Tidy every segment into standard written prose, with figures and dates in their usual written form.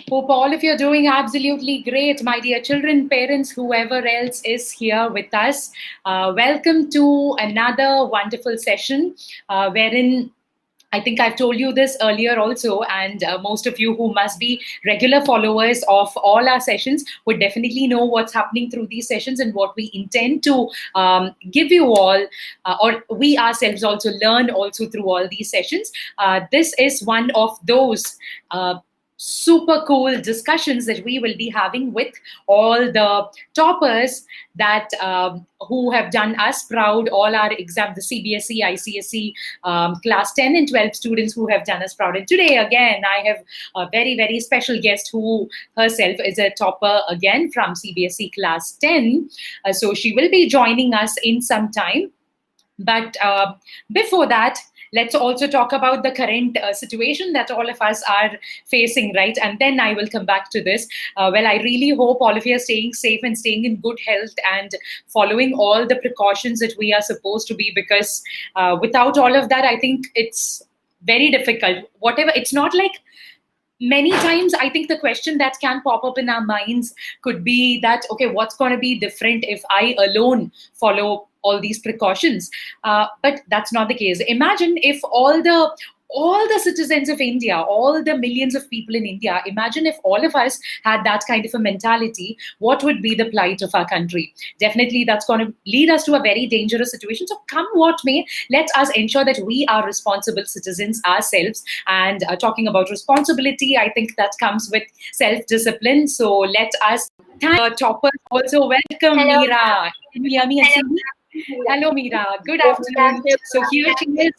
Hope all of you are doing absolutely great, my dear children, parents, whoever else is here with us. Welcome to another wonderful session wherein I think I've told you this earlier also, and most of you who must be regular followers of all our sessions would definitely know what's happening through these sessions and what we intend to give you all, or we ourselves also learn also through all these sessions. This is one of those super cool discussions that we will be having with all the toppers that who have done us proud, all our exam, the CBSE, ICSE, class 10 and 12 students who have done us proud. And today, again, I have a very, very special guest who herself is a topper again from CBSE class 10. So she will be joining us in some time. But before that, let's also talk about the current situation that all of us are facing, right? And then I will come back to this. Well, I really hope all of you are staying safe and staying in good health and following all the precautions that we are supposed to be, because without all of that, I think it's very difficult. Whatever, it's not like many times I think the question that can pop up in our minds could be that, okay, what's going to be different if I alone follow all these precautions? But that's not the case. Imagine if all the citizens of India, all the millions of people in India, imagine if all of us had that kind of a mentality, what would be the plight of our country? Definitely, that's going to lead us to a very dangerous situation. So come what may, let us ensure that we are responsible citizens ourselves. And talking about responsibility, I think that comes with self-discipline. So let us thank the toppers also. Welcome, Hello. Meera. Can you hear me and see me? Hello, Meera. Good afternoon. So here she is,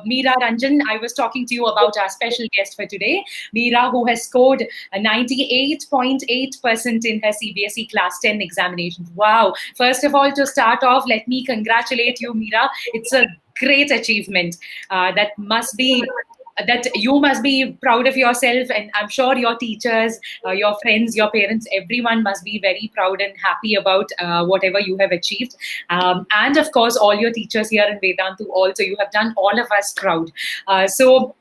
Meera Ranjan. I was talking to you about our special guest for today, Meera, who has scored a 98.8% in her CBSE Class 10 examinations. Wow. First of all, to start off, let me congratulate you, Meera. It's a great achievement. That you must be proud of yourself, and I'm sure your teachers, your friends, your parents, everyone must be very proud and happy about whatever you have achieved. And of course, all your teachers here in Vedantu also, you have done all of us proud. So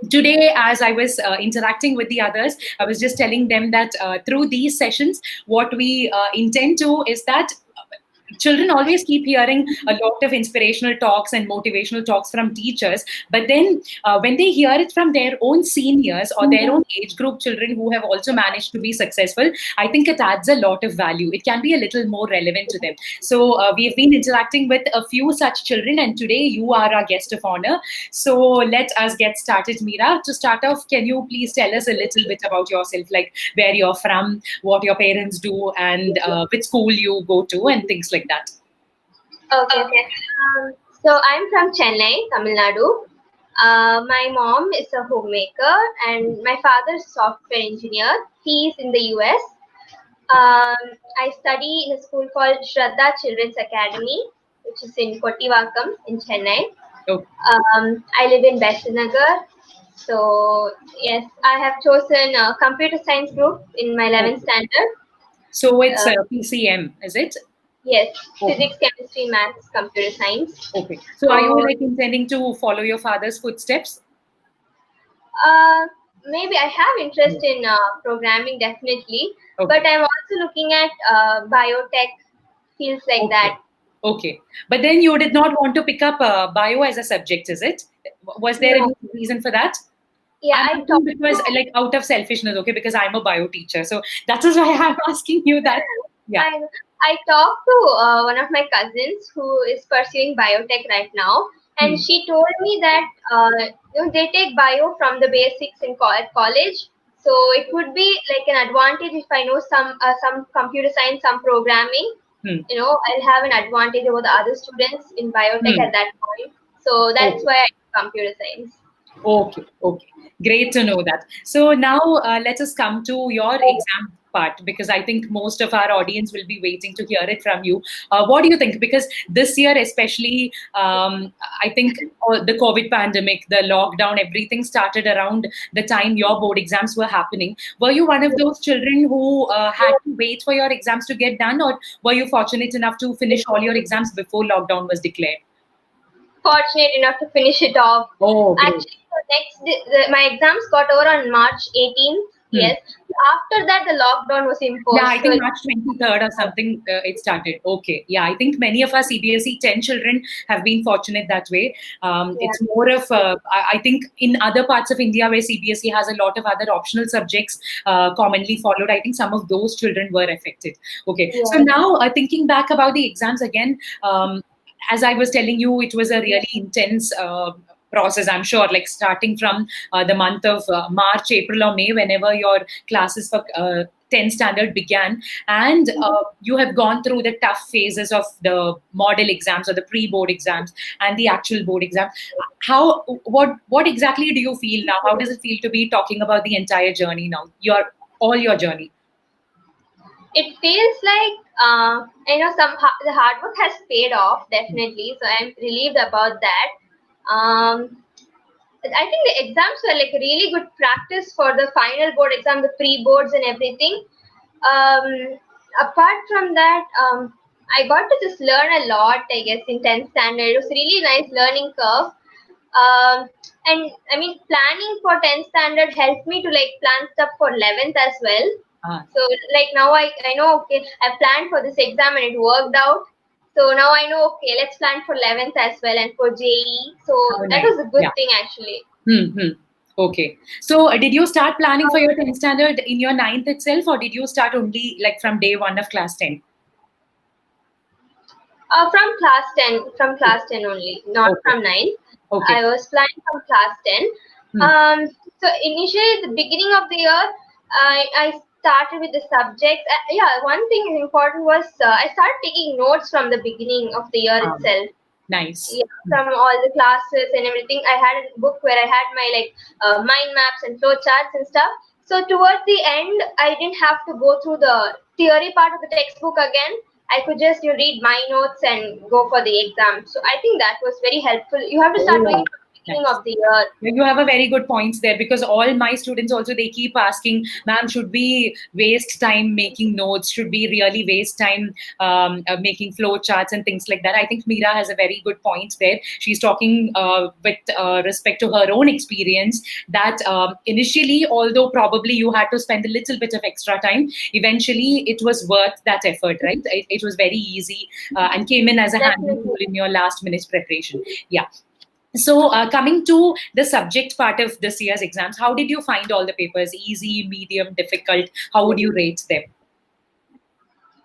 today, as I was interacting with the others, I was just telling them that through these sessions, what we intend to is that children always keep hearing a lot of inspirational talks and motivational talks from teachers, but then when they hear it from their own seniors or their own age group children who have also managed to be successful, I think it adds a lot of value. It can be a little more relevant to them. So we've been interacting with a few such children, and today you are our guest of honor. So let us get started. Meera, to start off, can you please tell us a little bit about yourself, like where you're from, what your parents do, and which school you go to, and things like that? Okay. So I'm from Chennai, Tamil Nadu. My mom is a homemaker and my father is a software engineer. He's in the US. I study in a school called Shraddha Children's Academy, which is in Kottivakam in Chennai. Oh. I live in Besanagar. So yes, I have chosen a computer science group in my 11th standard. So it's PCM, is it? Yes, physics, chemistry, maths, computer science. Okay. So are you like intending to follow your father's footsteps? Maybe I have interest in programming, definitely. Okay. But I'm also looking at biotech fields like that. Okay. But then you did not want to pick up bio as a subject, is it? Was there any reason for that? Yeah, I thought because like out of selfishness, okay, because I'm a bio teacher. So that is why I'm asking you that. Yeah. I talked to one of my cousins who is pursuing biotech right now, and she told me that they take bio from the basics in college. So it would be like an advantage if I know some computer science, some programming. I'll have an advantage over the other students in biotech at that point. So that's why I do computer science. Okay. Great to know that. So now let us come to your exam part, because I think most of our audience will be waiting to hear it from you. What do you think? Because this year especially, I think the COVID pandemic, the lockdown, everything started around the time your board exams were happening. Were you one of those children who had to wait for your exams to get done, or were you fortunate enough to finish all your exams before lockdown was declared? Fortunate enough to finish it off. Oh, great. Actually, my exams got over on March 18th. Yes, after that the lockdown was imposed. Yeah, I think March 23rd or something it started. Okay. Yeah, I think many of our CBSE 10 children have been fortunate that way. It's more of, I think in other parts of India where CBSE has a lot of other optional subjects commonly followed, I think some of those children were affected. Okay. Yeah. So now thinking back about the exams again, as I was telling you, it was a really intense process, I'm sure, like starting from the month of March, April, or May, whenever your classes for 10th standard began, and you have gone through the tough phases of the model exams or the pre-board exams and the actual board exam. What exactly do you feel now? How does it feel to be talking about the entire journey now, your journey? It feels like the hard work has paid off, definitely. So I'm relieved about that. I think the exams were like really good practice for the final board exam, the pre-boards and everything. Apart from that, I got to just learn a lot, I guess, in 10th standard. It was really nice learning curve. And I mean, planning for 10th standard helped me to like plan stuff for 11th as well. So like now I know, okay, I planned for this exam and it worked out. So now I know, okay, let's plan for 11th as well and for JE. So that was a good thing actually. Okay. So did you start planning for your 10th standard in your 9th itself, or did you start only like from day one of class 10? From class 10 only, not from 9. Okay. I was planning from class 10. So initially at the beginning of the year, I started with the subjects. One thing important was I started taking notes from the beginning of the year itself. Nice. Yeah, from all the classes and everything. I had a book where I had my mind maps and flow charts and stuff. So towards the end, I didn't have to go through the theory part of the textbook again. I could just read my notes and go for the exam. So I think that was very helpful. You have to start doing it from the beginning of the year. You have a very good points there, because all my students also, they keep asking, ma'am, should we waste time making notes? Should we really waste time making flow charts and things like that? I think Meera has a very good point there. She's talking with respect to her own experience that initially, although probably you had to spend a little bit of extra time, eventually it was worth that effort, right? It was very easy and came in as a handy tool in your last minute preparation. Yeah. So coming to the subject part of this year's exams, how did you find all the papers? Easy, medium, difficult? How would you rate them?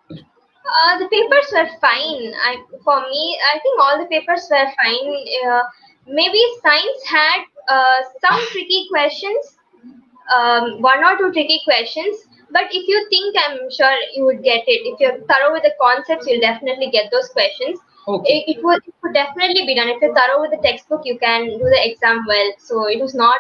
The papers were fine. For me, I think all the papers were fine. Maybe science had some tricky questions, one or two tricky questions. But if you think, I'm sure you would get it. If you're thorough with the concepts, you'll definitely get those questions. Okay. It could definitely be done. If you're thorough with the textbook, you can do the exam well. So it was not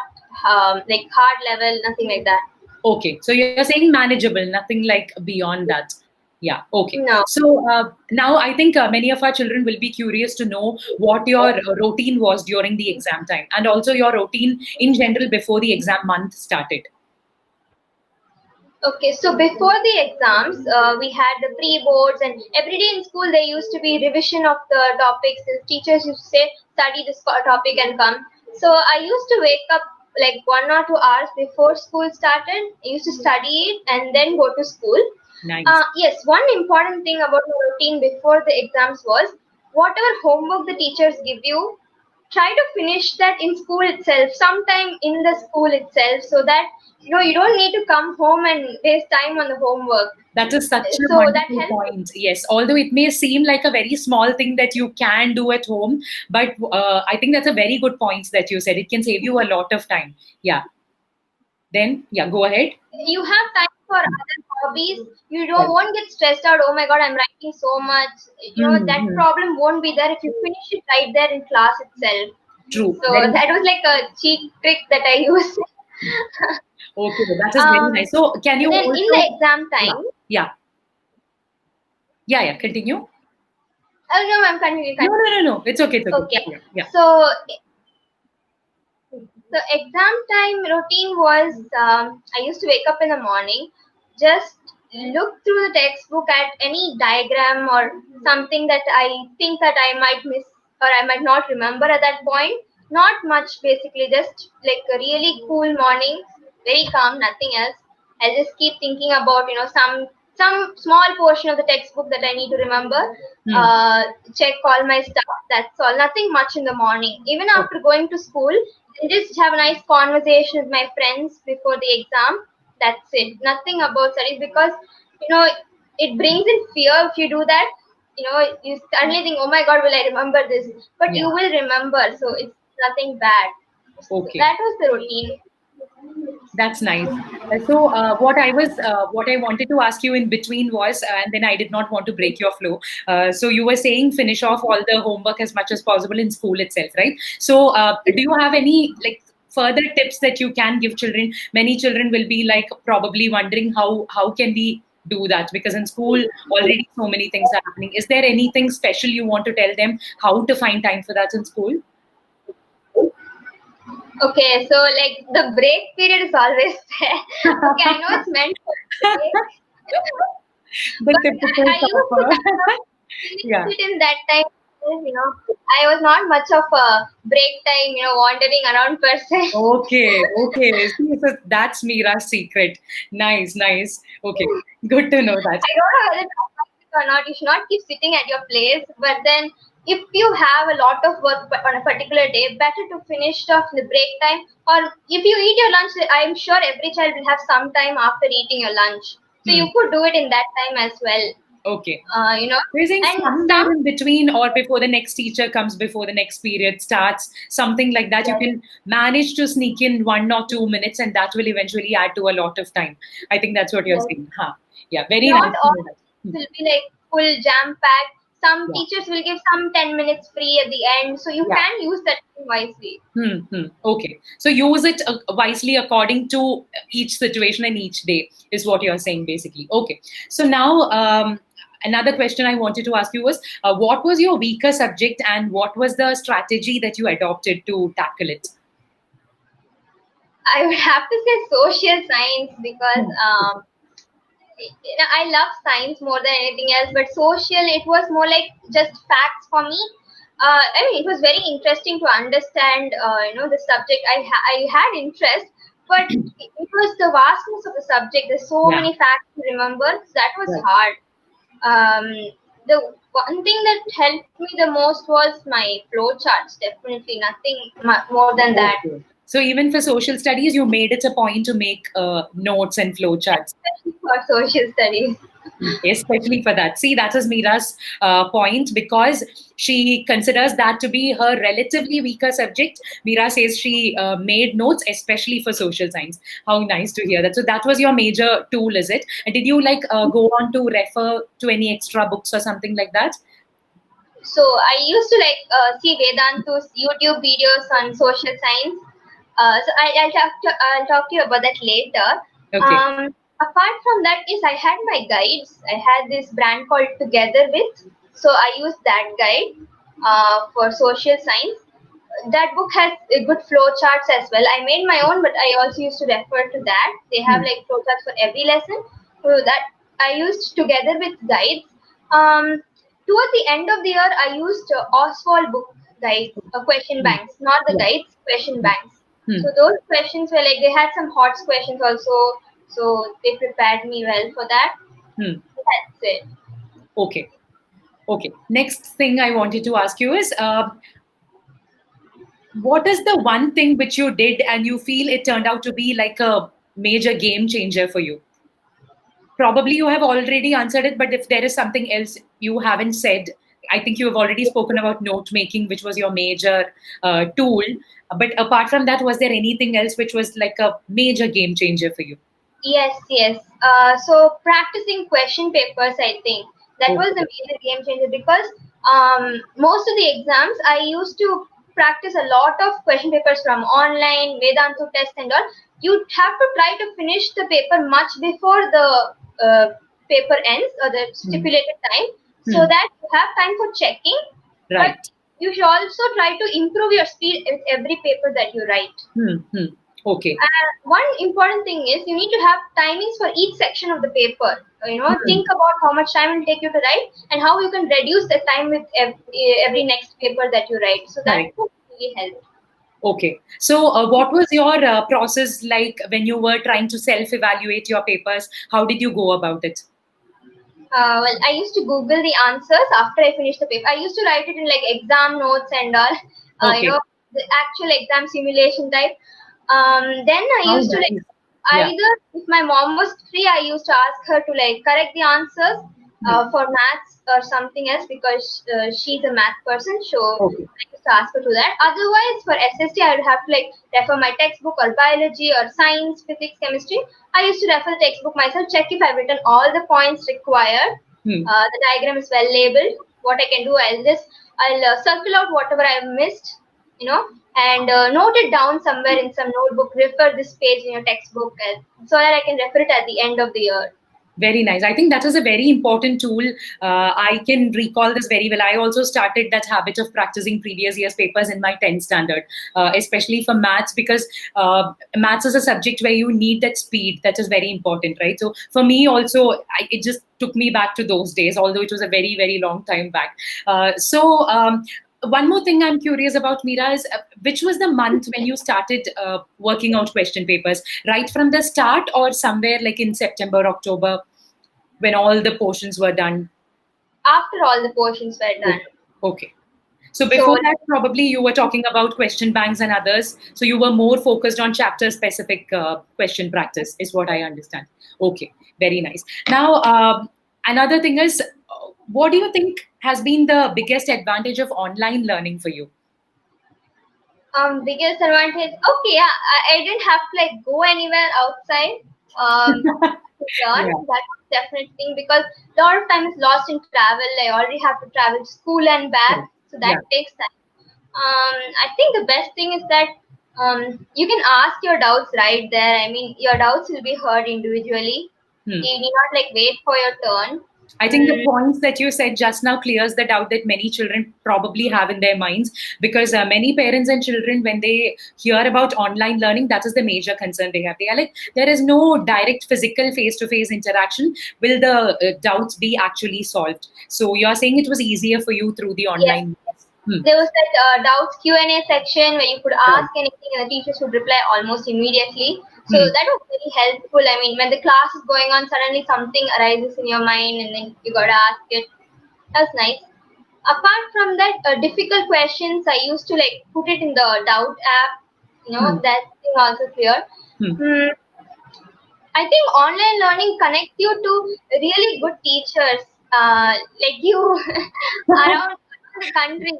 like hard level, nothing like that. Okay. So you're saying manageable, nothing like beyond that. Yeah. Okay. No. So now I think many of our children will be curious to know what your routine was during the exam time, and also your routine in general before the exam month started. Okay, so before the exams, we had the pre-boards, and every day in school there used to be revision of the topics. The teachers used to say, study this topic and come. So I used to wake up like 1 or 2 hours before school started. I used to study it and then go to school. Nice. Yes, one important thing about the routine before the exams was, whatever homework the teachers give you, try to finish that in school itself, sometime in the school itself, so that you don't need to come home and waste time on the homework. That is such a wonderful point. Yes, although it may seem like a very small thing that you can do at home, but I think that's a very good point that you said. It can save you a lot of time. Yeah. Then, yeah, go ahead. You have time for other hobbies. You won't get stressed out. Oh my God, I'm writing so much. That problem won't be there if you finish it right there in class itself. True. So that was like a cheat trick that I used. Okay, that is very nice. So can you then also, in the exam time? Yeah. Continue. Oh no, I'm continuing. No. It's okay. Okay. Yeah. So the exam time routine was, I used to wake up in the morning, just look through the textbook at any diagram or something that I think that I might miss or I might not remember at that point. Not much, basically, just like a really cool morning, very calm, nothing else. I'll just keep thinking about, some small portion of the textbook that I need to remember. Check all my stuff. That's all. Nothing much in the morning. Even after going to school, I just have a nice conversation with my friends before the exam. That's it. Nothing about studies, because you know it brings in fear if you do that. You suddenly think, oh my God, will I remember this? But you will remember, so it's nothing bad. Okay. That was the routine. That's nice. So, what I wanted to ask you in between was, and then I did not want to break your flow. So, you were saying finish off all the homework as much as possible in school itself, right? So, do you have any like further tips that you can give children? Many children will be like probably wondering how can we do that, because in school already so many things are happening. Is there anything special you want to tell them how to find time for that in school? Okay, so like the break period is always there. Okay, I know it's meant for break. The But typical I used to kind of yeah. finish it in that time. I was not much of a break time, wandering around person. Okay. See, so that's Mira's secret. Nice, nice. Okay, good to know that. I don't know whether it's automatic or not. You should not keep sitting at your place. But then, if you have a lot of work on a particular day, better to finish off the break time. Or if you eat your lunch, I'm sure every child will have some time after eating your lunch. So you could do it in that time as well. Okay. You're saying and somewhere in between or before the next teacher comes, before the next period starts, something like that, you can manage to sneak in 1 or 2 minutes, and that will eventually add to a lot of time. I think that's what you're saying. Huh. Yeah, very not nice to all know that. will be like full jam packed. Some teachers will give some 10 minutes free at the end, so you can use that wisely. Okay, so use it wisely according to each situation and each day is what you're saying basically. Okay, so now another question I wanted to ask you was, what was your weaker subject and what was the strategy that you adopted to tackle it? I would have to say social science, because I love science more than anything else, but social, it was more like just facts for me. It was very interesting to understand, the subject. I had interest, but it was the vastness of the subject. There's so many facts to remember. So that was hard. The one thing that helped me the most was my flow charts. Definitely nothing more than that. So even for social studies, you made it a point to make notes and flowcharts. Especially for social studies. Especially for that. See, that is Mira's point, because she considers that to be her relatively weaker subject. Mira says she made notes especially for social science. How nice to hear that. So that was your major tool, is it? And did you go on to refer to any extra books or something like that? So I used to see Vedantu's YouTube videos on social science. So I'll talk to you about that later. Okay. Apart from that, is I had my guides. I had this brand called Together With. So I used that guide for social science. That book has good flow charts as well. I made my own, but I also used to refer to that. They have like flow charts for every lesson. So that I used Together With guides. Toward the end of the year, I used Oswald book guide, question banks, not the guides, question banks. So those questions were like, they had some hot questions also. So they prepared me well for that. That's it. Okay. Next thing I wanted to ask you is, what is the one thing which you did and you feel it turned out to be like a major game changer for you? Probably you have already answered it, but if there is something else you haven't said, I think you have already spoken about note making, which was your major tool. But apart from that, was there anything else which was like a major game changer for you? Yes. So practicing question papers, I think that was the major game changer, because most of the exams I used to practice a lot of question papers from online Vedantu test and all. You have to try to finish the paper much before the paper ends, or the stipulated time, so that you have time for checking. Right. But you should also try to improve your speed with every paper that you write. Okay. One important thing is you need to have timings for each section of the paper. Think about how much time it will take you to write and how you can reduce the time with every next paper that you write. So that will really help. Okay. So, what was your process like when you were trying to self-evaluate your papers? How did you go about it? Well, I used to Google the answers after I finished the paper. I used to write it in like exam notes and all, Okay. the actual exam simulation type. Then I How used to like nice. Yeah. either if my mom was free, I used to ask her to like correct the answers Hmm. for maths or something else because she's a math person. So Okay. I used to ask her to that. Otherwise, for SST, I would have to like refer my textbook or biology or science, physics, chemistry. I used to refer the textbook myself, check if I've written all the points required. Hmm. The diagram is well labeled. What I can do, I'll circle out whatever I've missed, and note it down somewhere in some notebook. Refer this page in your textbook, so that I can refer it at the end of the year. Very nice. I think that is a very important tool. I can recall this very well. I also started that habit of practicing previous year's papers in my 10th standard, especially for maths, because maths is a subject where you need that speed. That is very important, right? So for me also, it just took me back to those days, although it was a very, very long time back. One more thing I'm curious about, Meera, is which was the month when you started working out question papers? Right from the start, or somewhere like in September, October, when all the portions were done? After all the portions were done. Okay. So before So that, probably you were talking about question banks and others. So you were more focused on chapter specific question practice, is what I understand. Okay, very nice. Now, another thing is, what do you think has been the biggest advantage of online learning for you? biggest advantage. Okay, yeah, I didn't have to like go anywhere outside. To learn. Yeah, That was definite thing because a lot of time is lost in travel. I already have to travel to school and back, yeah, so that yeah. takes time. I think the best thing is that you can ask your doubts right there. I mean, your doubts will be heard individually. Hmm. You need not like wait for your turn. I think the Mm, points that you said just now clears the doubt that many children probably have in their minds, because many parents and children, when they hear about online learning, that is the major concern they have. They are like, there is no direct physical face-to-face interaction. Will the doubts be actually solved? So you're saying it was easier for you through the yes, online. Hmm. there was that doubts Q&A section where you could Right. ask anything and the teachers would reply almost immediately. So Hmm. that was very helpful. I mean, when the class is going on, suddenly something arises in your mind and then you gotta ask it. That's nice. Apart from that, difficult questions, I used to like put it in the doubt app. Hmm. That thing also clear. Hmm. Hmm. I think online learning connects you to really good teachers, like you around the country.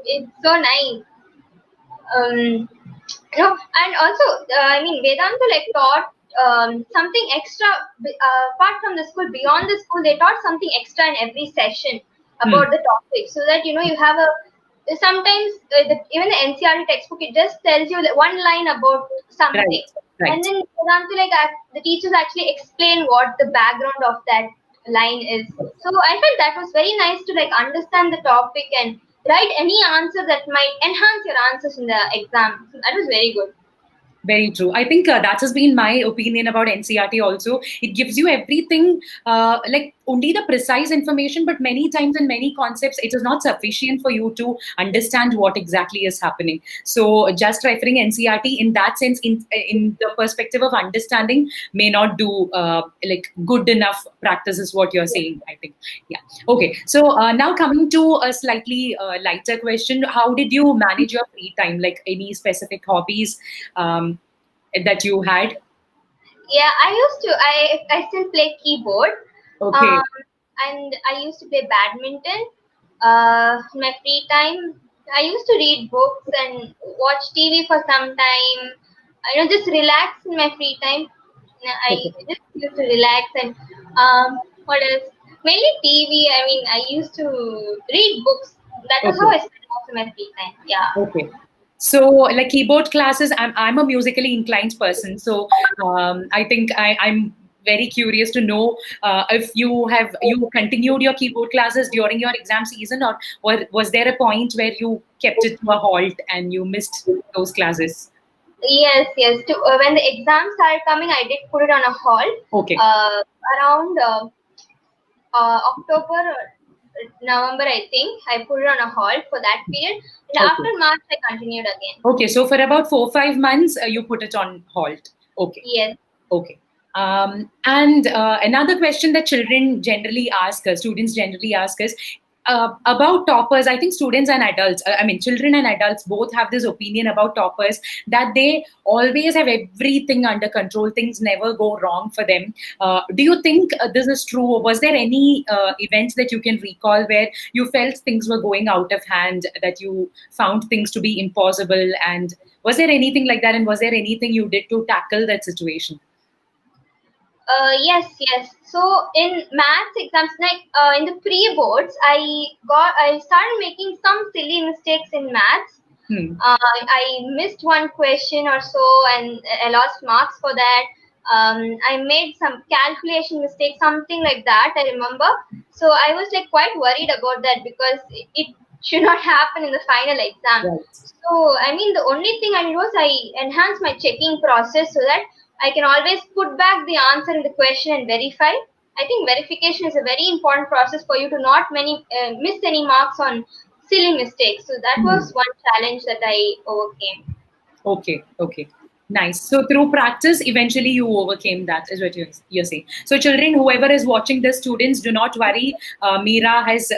It's so nice. And also, I mean, Vedanta like taught something extra apart from the school. Beyond the school, they taught something extra in every session Hmm. about the topic, so that you have a sometimes even the NCRT textbook it just tells you that one line about Right. something, and Right. then Vedanta like the teachers actually explain what the background of that line is. So I felt that was very nice to like understand the topic and write any answer that might enhance your answers in the exam. So that was very good. Very true. I think that has been my opinion about NCRT also. It gives you everything, like only the precise information, but many times in many concepts, it is not sufficient for you to understand what exactly is happening. So just referring NCRT in that sense, in the perspective of understanding, may not do like good enough practice is what you're saying, I think. Yeah. Okay. So now coming to a slightly lighter question, how did you manage your free time? Like any specific hobbies that you had? Yeah, I still play keyboard, Okay. um, and I used to play badminton. In my free time, I used to read books and watch TV for some time. Just relax in my free time. I Okay. just used to relax and what else? Mainly TV. I mean, I used to read books. That was how Okay. I spent most of my free time. Yeah. Okay. So, like keyboard classes, I'm a musically inclined person. So, I think I'm very curious to know if you continued your keyboard classes during your exam season, or was there a point where you kept it to a halt and you missed those classes? Yes, yes. When the exams started coming, I did put it on a hold Okay. uh, around October. November, I think. I put it on a halt for that period. And Okay. after March, I continued again. Okay, so for about 4-5 months, you put it on halt. Okay. Yes. Okay. And another question that children generally ask us, students generally ask us, about toppers. I think students and adults, children and adults both have this opinion about toppers that they always have everything under control. Things never go wrong for them. Do you think this is true? Or was there any events that you can recall where you felt things were going out of hand, that you found things to be impossible? And was there anything like that? And was there anything you did to tackle that situation? Yes. So in maths exams, like in the pre-boards, I started making some silly mistakes in maths. I missed one question or so, and I lost marks for that. I made some calculation mistake, something like that. I remember. So I was like quite worried about that because it should not happen in the final exam. Right. So I mean, the only thing I did was I enhanced my checking process so that I can always put back the answer in the question and verify. I think verification is a very important process for you to not miss any marks on silly mistakes. So that was one challenge that I overcame. Okay. Nice. So through practice, eventually you overcame that, is what you're saying. So children, whoever is watching this, students, do not worry. Meera has,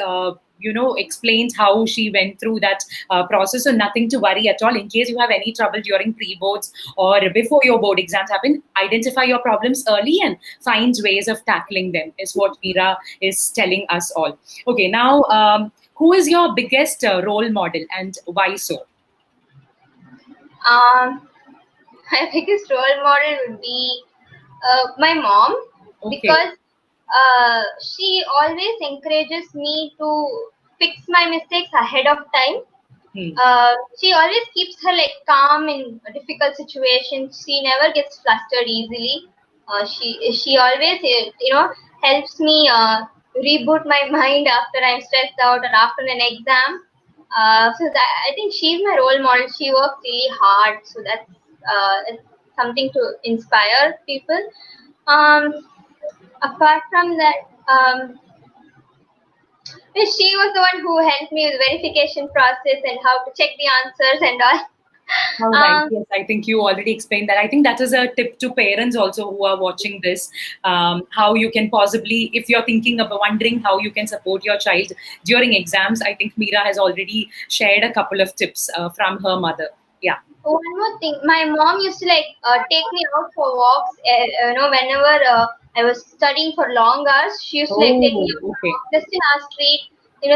explained how she went through that process. So nothing to worry at all. In case you have any trouble during pre-boards or before your board exams happen, identify your problems early and find ways of tackling them, is what Meera is telling us all. Okay, now, who is your biggest role model and why so? My biggest role model would be my mom Okay. because she always encourages me to fix my mistakes ahead of time. She always keeps her like calm in difficult situations. She never gets flustered easily. She always helps me reboot my mind after I'm stressed out or after an exam. So that I think she's my role model. She works really hard, so that's something to inspire people. Um, Apart from that, she was the one who helped me with the verification process and how to check the answers and all. All right. Yes, I think you already explained that. I think that is a tip to parents also who are watching this. How you can possibly, if you're thinking about wondering how you can support your child during exams, I think Meera has already shared a couple of tips from her mother. Yeah. One more thing, my mom used to like take me out for walks. Whenever I was studying for long hours, she used to like take me out for Okay. walks just in our street.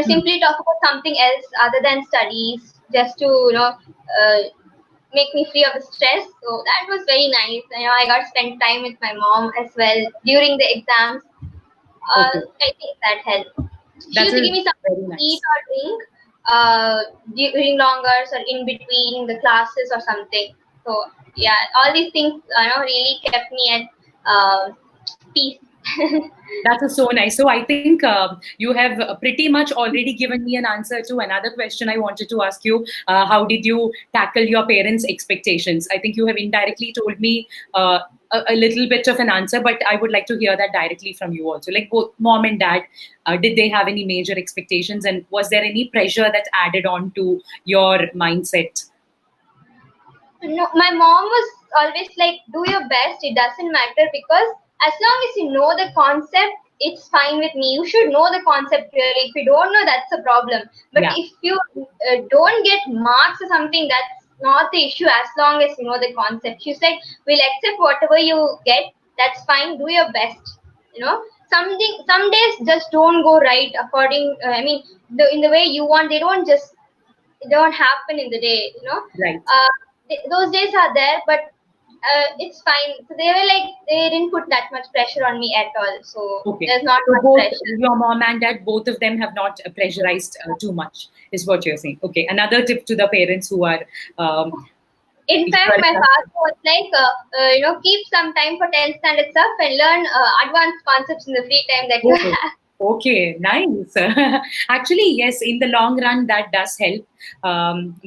Simply talk about something else other than studies, just to make me free of the stress. So that was very nice. I got to spend time with my mom as well during the exams. Okay. I think that helped. She That used to is give me something very to nice. eat or drink during long hours or in between the classes or something. So yeah, all these things really kept me at peace. That is so nice. So I think you have pretty much already given me an answer to another question I wanted to ask you. How did you tackle your parents' expectations? I think you have indirectly told me a little bit of an answer, but I would like to hear that directly from you also. Like both mom and dad, did they have any major expectations, and was there any pressure that added on to your mindset? No, my mom was always like, do your best. It doesn't matter because as long as you know the concept, it's fine with me. You should know the concept really. If you don't know, that's a problem. But Yeah. if you don't get marks or something, that's not the issue as long as you know the concept. She's like, we'll accept whatever you get. That's fine. Do your best. Some days just don't go right according. In the way you want. They don't happen in the day. Right. Those days are there, but it's fine. So they were like, they didn't put that much pressure on me at all. So Okay. there's not So much both pressure. your mom and dad, both of them have not pressurized too much, is what you're saying. Okay. Another tip to the parents who are. In fact, my father was like, keep some time for 10th standard stuff and learn advanced concepts in the free time that you Oh, have. okay, nice. Actually, yes, in the long run, that does help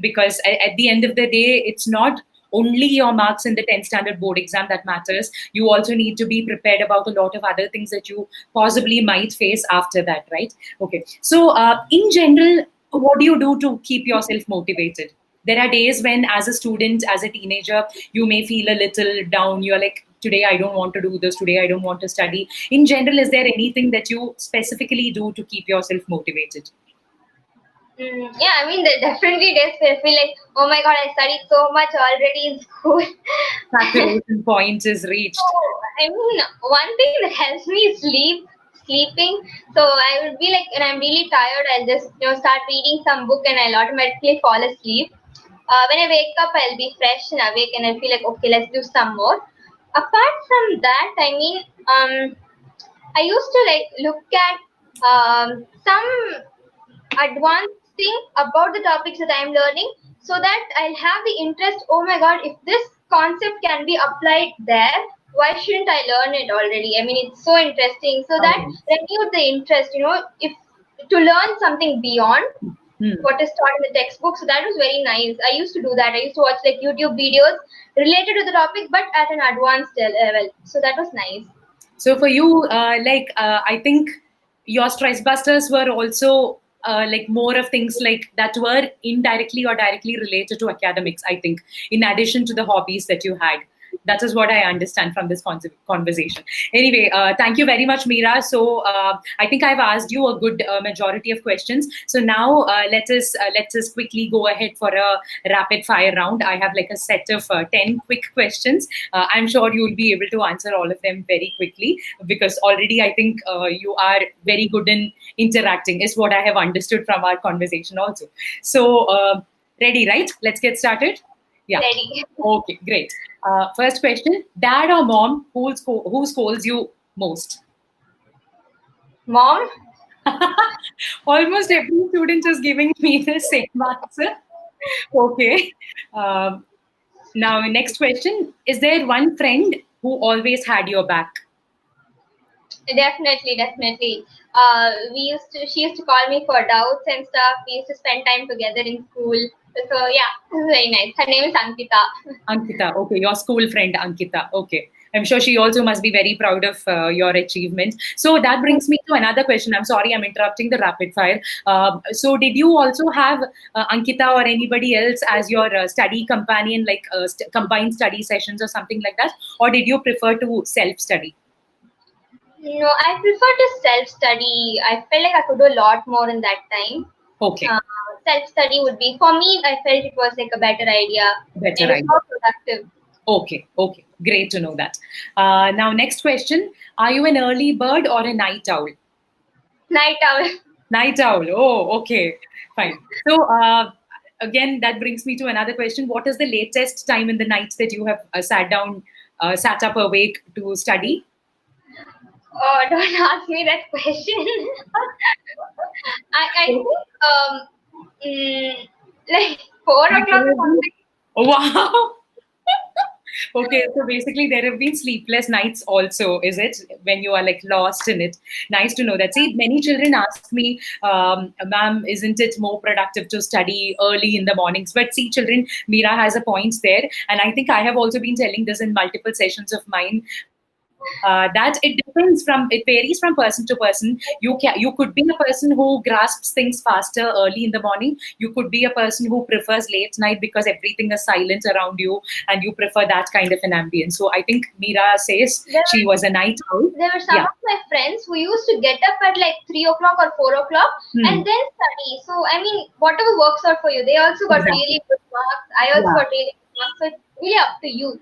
because at the end of the day, it's not only your marks in the 10th standard board exam that matters. You also need to be prepared about a lot of other things that you possibly might face after that, right? Okay. So, in general, what do you do to keep yourself motivated? There are days when, as a student, as a teenager, you may feel a little down. You're like, today I don't want to do this. Today I don't want to study. In general, is there anything that you specifically do to keep yourself motivated? Yeah, I mean, definitely days where I feel like, oh my god, I studied so much already in school. Saturation point is reached. So, I mean, one thing that helps me is sleeping. So I would be like, when I'm really tired, I'll just start reading some book and I'll automatically fall asleep. When I wake up, I'll be fresh and awake and I feel like, okay, let's do some more. Apart from that, I mean, I used to like look at some advanced thing about the topics that I'm learning so that I'll have the interest. Oh my god, if this concept can be applied there, why shouldn't I learn it already? I mean, it's so interesting. So that renewed the interest, if to learn something beyond what is taught in the textbook. So that was very nice. I used to do that. I used to watch like YouTube videos related to the topic, but at an advanced level. So that was nice. So for you, I think your stress busters were also like more of things like that were indirectly or directly related to academics, I think, in addition to the hobbies that you had. That is what I understand from this conversation. Anyway, thank you very much, Meera. So I think I've asked you a good majority of questions. So now let us quickly go ahead for a rapid fire round. I have like a set of 10 quick questions. I'm sure you'll be able to answer all of them very quickly because already I think you are very good in interacting, is what I have understood from our conversation also. So ready, right? Let's get started. Yeah. Ready. Okay, great. First question: Dad or mom? Who scolds you most? Mom? Almost every student is giving me the same answer. Okay. Now, next question: Is there one friend who always had your back? Definitely. She used to call me for doubts and stuff. We used to spend time together in school. So yeah, it was very nice. Her name is Ankita. Ankita, okay, your school friend Ankita. Okay, I'm sure she also must be very proud of your achievement. So that brings me to another question. I'm sorry, I'm interrupting the rapid fire. So did you also have Ankita or anybody else as your study companion, like combined study sessions or something like that, or did you prefer to self-study? No, I prefer to self-study. I felt like I could do a lot more in that time. Okay. Self-study would be, for me, I felt it was like a better idea. Better and idea. More productive. Okay. Great to know that. Now, next question. Are you an early bird or a night owl? Night owl. Night owl. Oh, okay. Fine. So, again, that brings me to another question. What is the latest time in the night that you have sat up awake to study? Oh, don't ask me that question. I think like 4 o'clock or something. Wow. Okay, so basically there have been sleepless nights also, is it? When you are like lost in it. Nice to know that. See, many children ask me, ma'am, isn't it more productive to study early in the mornings? But see, children, Meera has a point there. And I think I have also been telling this in multiple sessions of mine. That it varies from person to person. You could be a person who grasps things faster early in the morning. You could be a person who prefers late night because everything is silent around you and you prefer that kind of an ambience. So I think Meera says she was a night owl. There were some of my friends who used to get up at like 3 o'clock or 4 o'clock and then study. So I mean, whatever works out for you. They also got really good marks. I also got really good marks. So it's really up to you.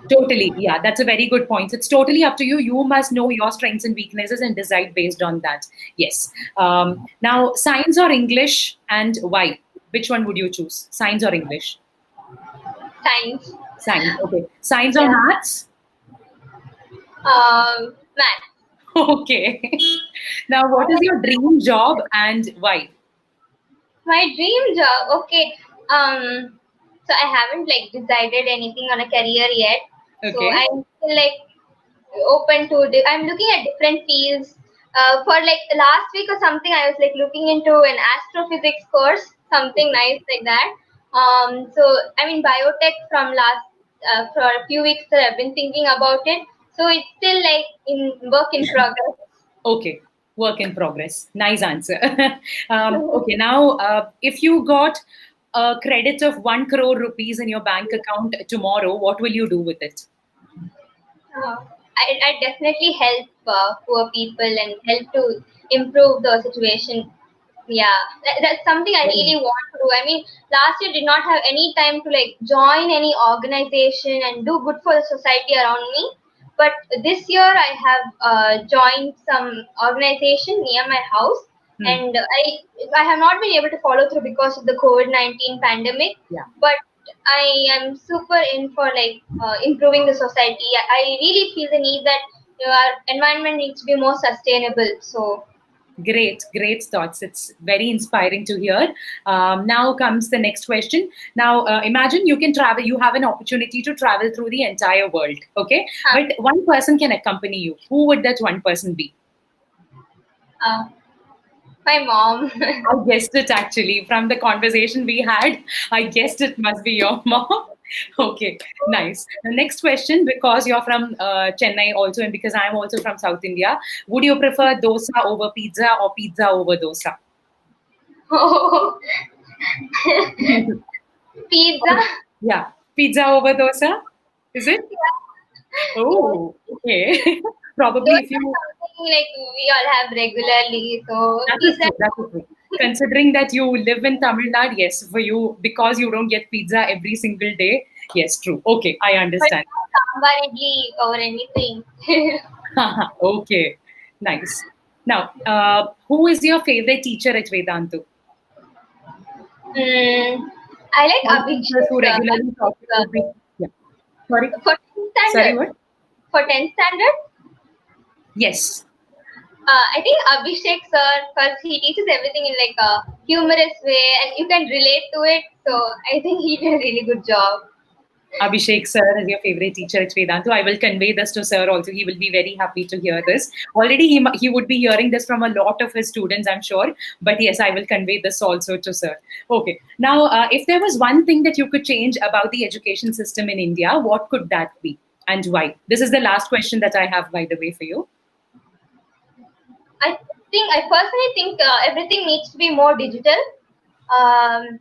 Totally. Yeah, that's a very good point. It's totally up to you. You must know your strengths and weaknesses and decide based on that. Yes. Now, science or English, and why? Which one would you choose? Science or English? Science. Science. Okay. Science or maths? Maths. Okay. Now, what is your dream job and why? My dream job. Okay. So I haven't like decided anything on a career yet. Okay. So I'm still like open to. I'm looking at different fields. For like last week or something, I was like looking into an astrophysics course, something nice like that. So I mean biotech from last for a few weeks that I've been thinking about it. So it's still like in work in progress. Okay, work in progress. Nice answer. Okay, now if you got a credit of 1 crore rupees in your bank account tomorrow, what will you do with it? I definitely help poor people and help to improve the situation. Yeah, that's something I really want to do. I mean, last year did not have any time to like join any organization and do good for the society around me. But this year I have joined some organization near my house, and I have not been able to follow through because of the COVID-19 pandemic. Yeah. But I am super in for like improving the society. I really feel the need that our environment needs to be more sustainable. So Great, great thoughts. It's very inspiring to hear. Now comes the next question. Now, imagine you can travel, you have an opportunity to travel through the entire world, okay? But one person can accompany you. Who would that one person be? my mom. I guessed it actually. From the conversation we had, I guessed it must be your mom. Okay, nice. The next question, because you're from Chennai also, and because I'm also from South India, would you prefer dosa over pizza or pizza over dosa? Oh, pizza. Yeah, pizza over dosa, is it? Yeah. Oh, okay. Probably Those if you. are something like we all have regularly. So That is pizza. true. That is true. Considering that you live in Tamil Nadu, yes, for you, because you don't get pizza every single day, yes, true. Okay, I But understand. sambar idli or anything. Okay, nice. Now, who is your favorite teacher at Vedantu? I like All teachers Abhishek. who regularly talk to you. Yeah. Sorry, For 10th sorry, standard. what? For 10th standard. Yes. I think Abhishek sir, first he teaches everything in like a humorous way, and you can relate to it. So I think he did a really good job. Abhishek sir is your favorite teacher at Vedantu. I will convey this to sir also. He will be very happy to hear this. Already he would be hearing this from a lot of his students, I'm sure. But yes, I will convey this also to sir. Okay. Now, if there was one thing that you could change about the education system in India, what could that be and why? This is the last question that I have, by the way, for you. I personally think everything needs to be more digital. Um,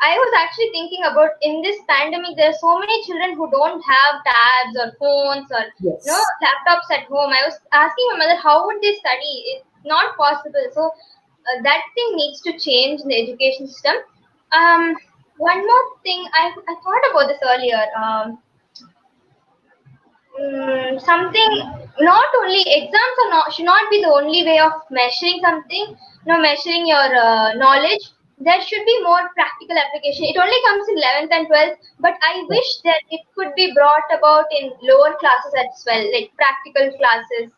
I was actually thinking about in this pandemic, there are so many children who don't have tabs or phones or Yes. laptops at home. I was asking my mother, how would they study? It's not possible. So that thing needs to change in the education system. One more thing, I thought about this earlier. Something, not only exams are not should not be the only way of measuring something. Measuring your knowledge. There should be more practical application. It only comes in 11th and 12th, but I wish that it could be brought about in lower classes as well, like practical classes.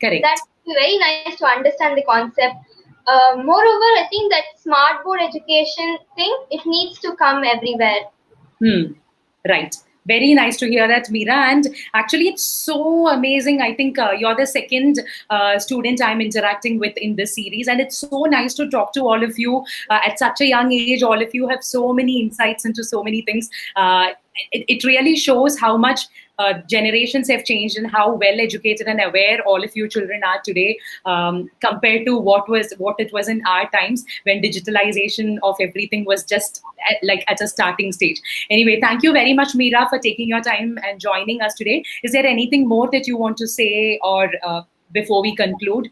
Correct. That would be very nice to understand the concept. Moreover, I think that smart board education thing, it needs to come everywhere. Right. Very nice to hear that, Meera. And actually, it's so amazing. I think you're the second student I'm interacting with in this series. And it's so nice to talk to all of you at such a young age. All of you have so many insights into so many things. It really shows how much generations have changed and how well educated and aware all of you children are today, compared to what it was in our times when digitalization of everything was just at a starting stage. Anyway, thank you very much, Meera, for taking your time and joining us today. Is there anything more that you want to say, or before we conclude?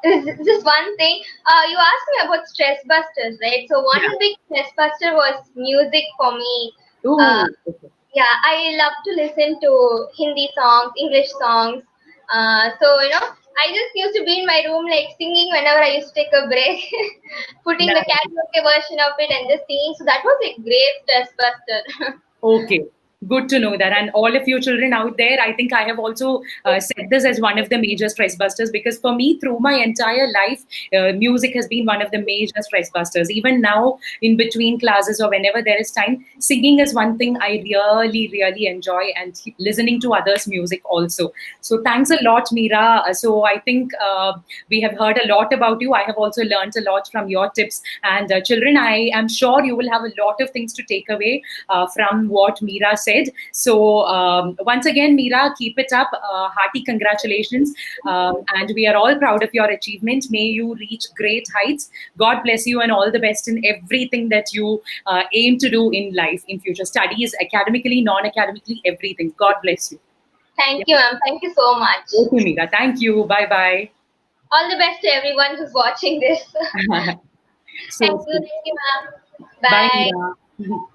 Just one thing. You asked me about stress busters, right? So one big stress buster was music for me. Okay. Yeah, I love to listen to Hindi songs, English songs. I just used to be in my room like singing whenever I used to take a break, putting the karaoke version of it and just singing. So that was a great stress buster. Okay. Good to know that. And all of you children out there, I think I have also said this as one of the major stress busters, because for me, through my entire life, music has been one of the major stress busters. Even now, in between classes or whenever there is time, singing is one thing I really, really enjoy, and listening to others' music also. So thanks a lot, Meera. So I think we have heard a lot about you. I have also learned a lot from your tips. And children, I am sure you will have a lot of things to take away from what Meera said. ahead. So once again, Meera, keep it up. Hearty congratulations. And we are all proud of your achievement. May you reach great heights. God bless you and all the best in everything that you aim to do in life in future. Studies, academically, non-academically, everything. God bless you. Thank you, ma'am. Thank you so much. Okay, Meera. Thank you. Bye-bye. All the best to everyone who's watching this. So, Thank you, ma'am. bye, Bye. Meera.